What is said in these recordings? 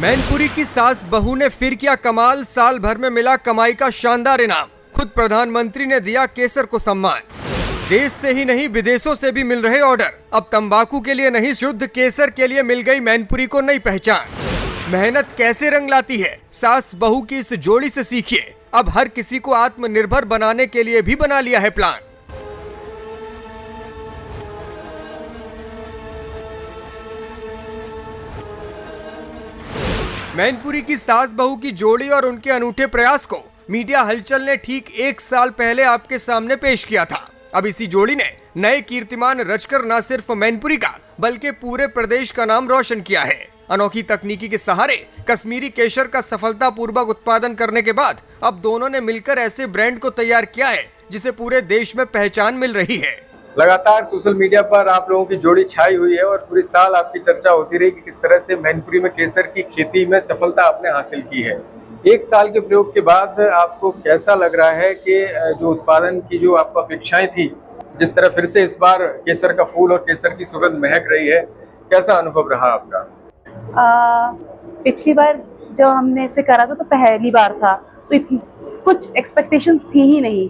मैनपुरी की सास बहू ने फिर किया कमाल, साल भर में मिला कमाई का शानदार इनाम। खुद प्रधानमंत्री ने दिया केसर को सम्मान। देश से ही नहीं विदेशों से भी मिल रहे ऑर्डर। अब तंबाकू के लिए नहीं, शुद्ध केसर के लिए मिल गई मैनपुरी को नई पहचान। मेहनत कैसे रंग लाती है, सास बहू की इस जोड़ी से सीखिए। अब हर किसी को आत्मनिर्भर बनाने के लिए भी बना लिया है प्लान। मैनपुरी की सास बहू की जोड़ी और उनके अनूठे प्रयास को मीडिया हलचल ने ठीक 1 साल पहले आपके सामने पेश किया था। अब इसी जोड़ी ने नए कीर्तिमान रचकर न सिर्फ मैनपुरी का बल्कि पूरे प्रदेश का नाम रोशन किया है। अनोखी तकनीकी के सहारे कश्मीरी केसर का सफलतापूर्वक उत्पादन करने के बाद अब दोनों ने मिलकर ऐसे ब्रांड को तैयार किया है जिसे पूरे देश में पहचान मिल रही है। लगातार सोशल मीडिया पर आप लोगों की जोड़ी छाई हुई है और पूरी साल आपकी चर्चा होती रही कि किस तरह से मैनपुरी में केसर की खेती में सफलता आपने हासिल की है। 1 साल के प्रयोग के बाद आपको कैसा लग रहा है कि जो उत्पादन की जो आपको अपेक्षाएं थी, जिस तरह फिर से इस बार केसर का फूल और केसर की सुगंध महक रही है, कैसा अनुभव रहा आपका? पिछली बार जब हमने इसे करा था तो पहली बार था, तो कुछ एक्सपेक्टेशंस थी ही नहीं।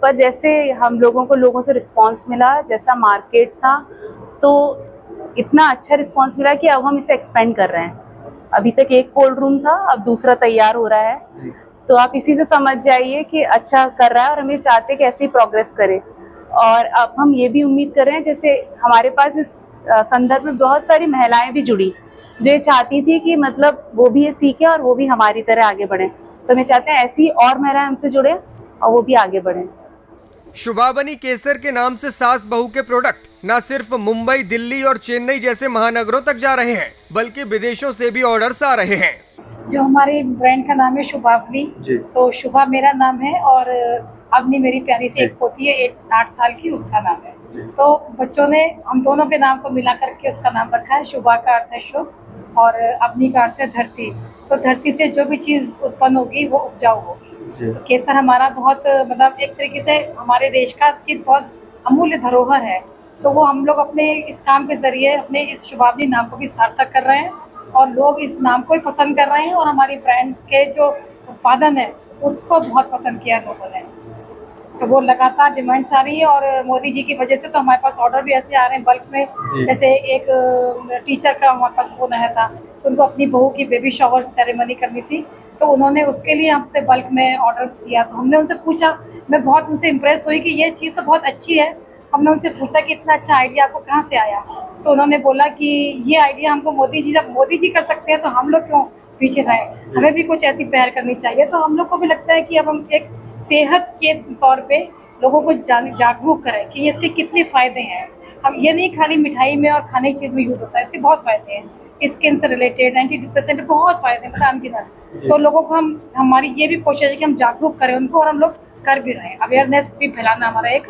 पर जैसे हम लोगों से रिस्पांस मिला, जैसा मार्केट था, तो इतना अच्छा रिस्पांस मिला कि अब हम इसे एक्सपेंड कर रहे हैं। अभी तक एक कोल्ड रूम था, अब दूसरा तैयार हो रहा है। तो आप इसी से समझ जाइए कि अच्छा कर रहा है और हम ये चाहते हैं कि ऐसे ही प्रोग्रेस करे। और अब हम ये भी उम्मीद कर रहे हैं, जैसे हमारे पास इस संदर्भ में बहुत सारी महिलाएं भी जुड़ी जो ये चाहती थी कि मतलब वो भी ये सीखें और वो भी हमारी तरह आगे बढ़ें। तो मैं चाहते हैं ऐसी और महिलाएं हमसे जुड़े और वो भी आगे बढ़ें। शुभाबनी केसर के नाम से सास बहू के प्रोडक्ट न सिर्फ मुंबई, दिल्ली और चेन्नई जैसे महानगरों तक जा रहे हैं, बल्कि विदेशों से भी ऑर्डर्स आ रहे हैं। जो हमारे ब्रांड का नाम है शुभाबनी, तो शुभा मेरा नाम है और अवनी मेरी प्यारी सी एक पोती है 8 साल की, उसका नाम है। तो बच्चों ने हम दोनों के नाम को मिला करके उसका नाम रखा है। शुभा का अर्थ है शुभ और अवनी का अर्थ है धरती। तो धरती से जो भी चीज उत्पन्न होगी वो उपजाऊ होगी। तो केसर हमारा बहुत मतलब एक तरीके से हमारे देश का की बहुत अमूल्य धरोहर है। तो वो हम लोग अपने इस काम के जरिए अपने इस शुभाबनी नाम को भी सार्थक कर रहे हैं और लोग इस नाम को भी पसंद कर रहे हैं और हमारी ब्रांड के जो उत्पादन है उसको बहुत पसंद किया लोगों ने। तो वो लगातार डिमांड्स आ रही है और मोदी जी की वजह से तो हमारे पास ऑर्डर भी ऐसे आ रहे हैं बल्क में। जैसे एक टीचर का हमारे पास फोन आया था, तो उनको अपनी बहू की बेबी शावर सेरेमनी करनी थी, तो उन्होंने उसके लिए हमसे बल्क में ऑर्डर दिया। तो हमने उनसे पूछा, मैं बहुत उनसे इम्प्रेस हुई कि ये चीज़ तो बहुत अच्छी है। हमने उनसे पूछा कि इतना अच्छा आइडिया आपको कहाँ से आया? तो उन्होंने बोला कि ये आइडिया हमको मोदी जी, जब मोदी जी कर सकते हैं तो हम लोग क्यों पीछे रहे, हमें भी कुछ ऐसी पहल करनी चाहिए। तो हम लोग को भी लगता है कि अब हम एक सेहत के तौर पे लोगों को जागरूक करें कि इसके कितने फ़ायदे हैं। अब ये नहीं खाली मिठाई में और खाने की चीज़ में यूज़ होता है, इसके बहुत फ़ायदे हैं। स्किन से रिलेटेड 90% बहुत फ़ायदे, मतलब अनगिनत। तो लोगों को हमारी ये भी कोशिश है कि हम जागरूक करें उनको, और हम लोग कर भी रहे हैं। अवेयरनेस भी फैलाना हमारा एक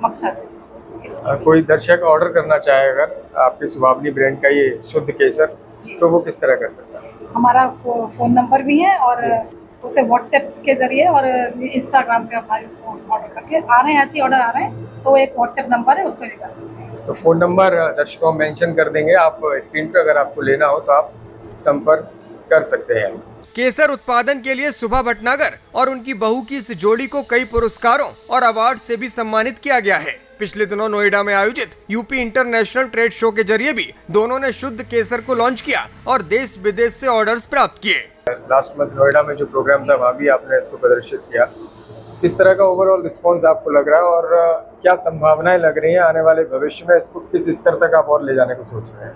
मकसद है। कोई दर्शक ऑर्डर करना चाहे अगर आपके शुभाबनी ब्रांड का ये शुद्ध केसर, तो वो किस तरह कर सकता है? हमारा फ़ोन नंबर भी है और उसे व्हाट्सएप के जरिए और इंस्टाग्राम पे हमारे ऑर्डर करके आ रहे हैं। ऐसे ऑर्डर आ रहे हैं तो एक व्हाट्सएप नंबर है, उस पर भी कर सकते हैं। तो फ़ोन नंबर दर्शकों मेंशन कर देंगे आप स्क्रीन पे, अगर आपको लेना हो तो आप संपर्क कर सकते हैं। केसर उत्पादन के लिए सुभा भटनागर और उनकी बहू की इस जोड़ी को कई पुरस्कारों और अवार्ड से भी सम्मानित किया गया है। पिछले दिनों नोएडा में आयोजित यूपी इंटरनेशनल ट्रेड शो के जरिए भी दोनों ने शुद्ध केसर को लॉन्च किया और देश विदेश से ऑर्डर्स प्राप्त किए। लास्ट मंथ नोएडा में जो प्रोग्राम था वहाँ भी आपने इसको प्रदर्शित किया। किस तरह का ओवरऑल रिस्पांस आपको लग रहा है और क्या संभावनाएं लग रही हैं आने वाले भविष्य में, इसको किस स्तर तक आप और ले जाने को सोच रहे हैं?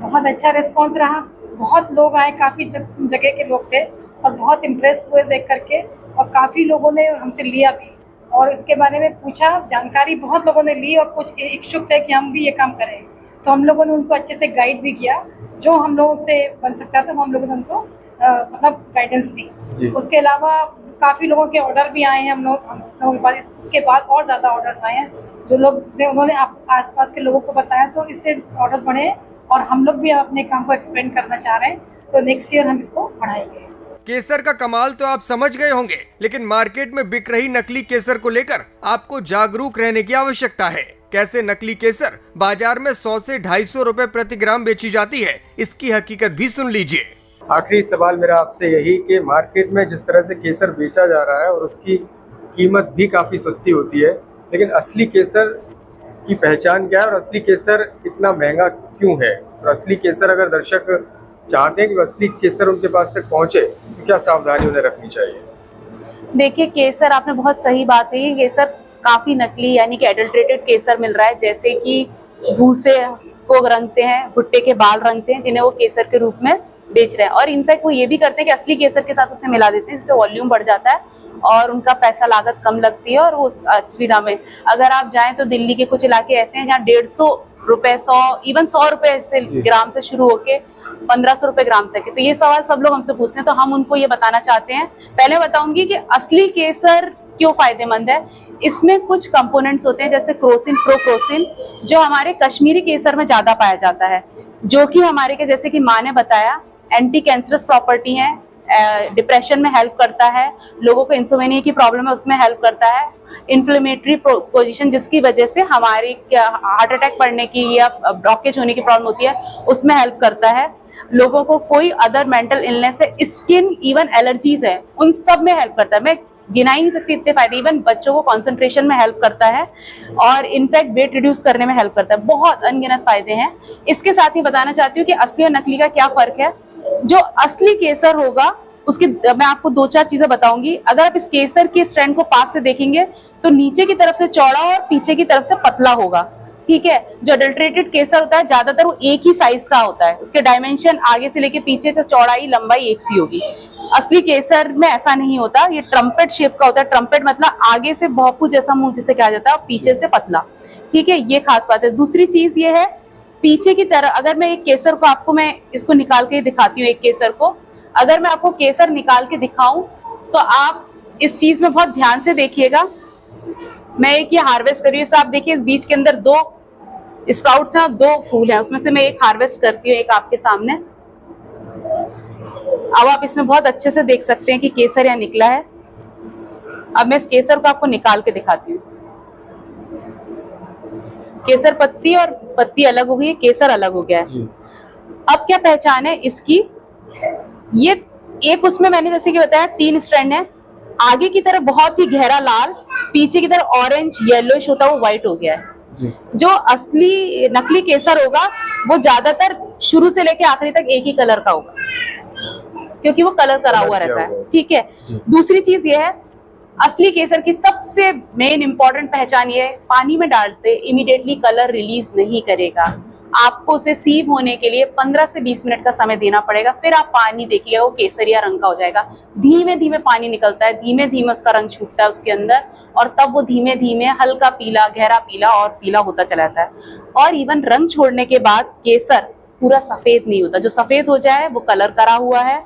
बहुत अच्छा रिस्पांस रहा, बहुत लोग आए, काफ़ी जगह के लोग थे और बहुत इम्प्रेस हुए देख करके, और काफ़ी लोगों ने हमसे लिया भी और इसके बारे में पूछा, जानकारी बहुत लोगों ने ली और कुछ इच्छुक थे कि हम भी ये काम करें। तो हम लोगों ने उनको अच्छे से गाइड भी किया, जो हम लोगों से बन सकता था वो हम लोगों ने उनको मतलब गाइडेंस दी। उसके अलावा काफ़ी लोगों के ऑर्डर भी आए हैं हम लोगों के पास। उसके बाद और ज़्यादा ऑर्डर्स आए हैं, जो लोग ने उन्होंने आसपास के लोगों को बताया, तो इससे ऑर्डर बढ़े और हम लोग भी अपने काम को एक्सपेंड करना चाह रहे हैं। तो नेक्स्ट ईयर हम इसको बढ़ाएंगे। केसर का कमाल तो आप समझ गए होंगे, लेकिन मार्केट में बिक रही नकली केसर को लेकर आपको जागरूक रहने की आवश्यकता है। कैसे नकली केसर बाजार में 100 से 250 रुपए प्रति ग्राम बेची जाती है, इसकी हकीकत भी सुन लीजिए। आखिरी सवाल मेरा आपसे यही कि मार्केट में जिस तरह से केसर बेचा जा रहा है और उसकी कीमत भी काफ़ी सस्ती होती है, लेकिन असली केसर की पहचान क्या है और असली केसर इतना महंगा क्यों है? और असली केसर अगर दर्शक चाहते हैं कि असली केसर उनके पास तक पहुंचे तो क्या सावधानी उन्हें रखनी चाहिए? देखिए, केसर आपने बहुत सही बात कही। केसर काफी नकली यानी कि एडल्ट्रेटेड केसर मिल रहा है, जैसे कि भूसे को रंगते हैं, भुट्टे के बाल रंगते हैं, जिन्हें वो केसर के रूप में बेच रहे हैं। और इनफैक्ट वो ये भी करते हैं कि असली केसर के साथ उसे मिला देते हैं, जिससे वॉल्यूम बढ़ जाता है और उनका पैसा लागत कम लगती है और वो असली दाम में। अगर आप जाएं तो दिल्ली के कुछ इलाके ऐसे हैं जहाँ 150 रुपए, 100, इवन 100 रुपए से ग्राम से शुरू होके 1500 रुपए ग्राम तक है। तो ये सवाल सब लोग हमसे पूछते हैं, तो हम उनको ये बताना चाहते हैं। पहले बताऊंगी कि असली केसर क्यों फायदेमंद है। इसमें कुछ कंपोनेंट्स होते हैं, जैसे क्रोसिन, प्रोक्रोसिन, जो हमारे कश्मीरी केसर में ज्यादा पाया जाता है, जो कि हमारे के, जैसे कि माँ ने बताया, एंटी कैंसरस प्रॉपर्टी है, डिप्रेशन में हेल्प करता है, लोगों को इंसोमेनिया की प्रॉब्लम है उसमें हेल्प करता है, इन्फ्लेमेटरी पोजीशन जिसकी वजह से हमारी हार्ट अटैक पड़ने की या ब्लॉकेज होने की प्रॉब्लम होती है उसमें हेल्प करता है, लोगों को कोई अदर मेंटल इलनेस है, स्किन, इवन एलर्जीज है, उन सब में हेल्प करता है। मैं गिना ही नहीं सकती इतने फायदे। इवन बच्चों को कंसंट्रेशन में हेल्प करता है और इनफैक्ट वेट रिड्यूस करने में हेल्प करता है। बहुत अनगिनत फायदे हैं। इसके साथ ही बताना चाहती हूँ कि असली और नकली का क्या फर्क है। जो असली केसर होगा उसकी मैं आपको 2-4 चीजें बताऊंगी। अगर आप इस केसर के स्ट्रैंड को पास से देखेंगे तो नीचे की तरफ से चौड़ा और पीछे की तरफ से पतला होगा, ठीक है। जो अडल्ट्रेटेड केसर होता है ज्यादातर वो एक ही साइज का होता है, उसके डायमेंशन आगे से लेके पीछे से चौड़ाई लंबाई एक सी होगी। असली केसर में ऐसा नहीं होता, ये ट्रम्पेट शेप का होता है। ट्रम्पेट मतलब आगे से भौपू जैसा मुंह जिसे कहा जाता है और पीछे से पतला, ठीक है। ये खास बात है। दूसरी चीज ये है, पीछे की तरफ अगर मैं एक केसर को आपको, मैं इसको निकाल के दिखाती हूँ, एक केसर को अगर मैं आपको केसर निकाल के दिखाऊं तो आप इस चीज में बहुत ध्यान से देखिएगा। मैं एक ये हार्वेस्ट कर रही हूँ, आप देखिए इस बीज के अंदर 2 स्प्राउट्स हैं और 2 फूल हैं, उसमें से मैं एक हार्वेस्ट करती हूँ, एक आपके सामने। अब आप इसमें बहुत अच्छे से देख सकते हैं कि केसर यहाँ निकला है। अब मैं इस केसर को आपको निकाल के दिखाती हूँ। केसर पत्ती और पत्ती अलग हो गई है, केसर अलग हो गया है। अब क्या पहचान है इसकी? ये एक उसमें मैंने जैसे कि बताया 3 स्ट्रैंड है, आगे की तरफ बहुत ही गहरा लाल, पीछे की तरफ ऑरेंज येलोइश होता है, वो व्हाइट हो गया है। जो असली नकली केसर होगा वो ज्यादातर शुरू से लेके आखिरी तक एक ही कलर का होगा, क्योंकि वो कलर करा हुआ रहता है, ठीक है। दूसरी चीज ये है, असली केसर की सबसे मेन इंपॉर्टेंट पहचान ये है, पानी में डालते इमीडिएटली कलर रिलीज नहीं करेगा। आपको उसे सीव होने के लिए 15 से 20 मिनट का समय देना पड़ेगा, फिर आप पानी देखिएगा वो केसरिया रंग का हो जाएगा। धीमे धीमे पानी निकलता है, धीमे धीमे उसका रंग छूटता है उसके अंदर, और तब वो धीमे धीमे हल्का पीला, गहरा पीला और पीला होता चला जाता है। और इवन रंग छोड़ने के बाद केसर पूरा सफेद नहीं होता, जो सफेद हो जाए वो कलर करा हुआ है,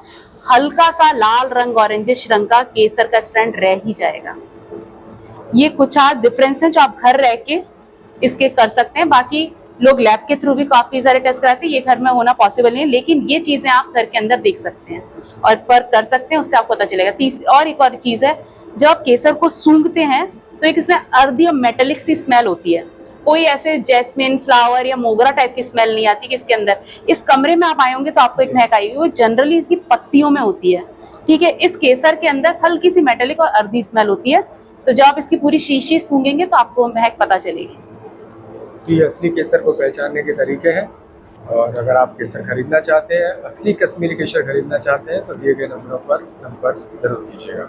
हल्का सा लाल रंग, ऑरेंजिश रंग का केसर का स्ट्रैंड रह ही जाएगा। ये कुछ डिफरेंस है जो आप घर रह के इसके कर सकते हैं। बाकी लोग लैब के थ्रू भी काफी सारे टेस्ट कराते हैं, ये घर में होना पॉसिबल नहीं है, लेकिन ये चीजें आप घर के अंदर देख सकते हैं और फर्क कर सकते हैं, उससे आपको पता चलेगा। और एक और चीज है, जब आप केसर को सूंघते हैं तो एक इसमें अर्दी और मेटेलिक सी स्मेल होती है, कोई ऐसे जैस्मिन फ्लावर या मोगरा टाइप की स्मेल नहीं आती कि इसके अंदर। इस कमरे में आप आए होंगे तो आपको एक महक आएगी, वो जनरली इसकी पत्तियों में होती है, ठीक है। इस केसर के अंदर हल्की सी मेटेलिक और अर्दी स्मेल होती है, तो जब आप इसकी पूरी शीशी सूंघेंगे तो आपको महक पता चलेगी। ये असली केसर को पहचानने के तरीके हैं, और अगर आप केसर खरीदना चाहते हैं, असली कश्मीरी केसर खरीदना चाहते हैं, तो दिए गए नंबरों पर संपर्क जरूर कीजिएगा।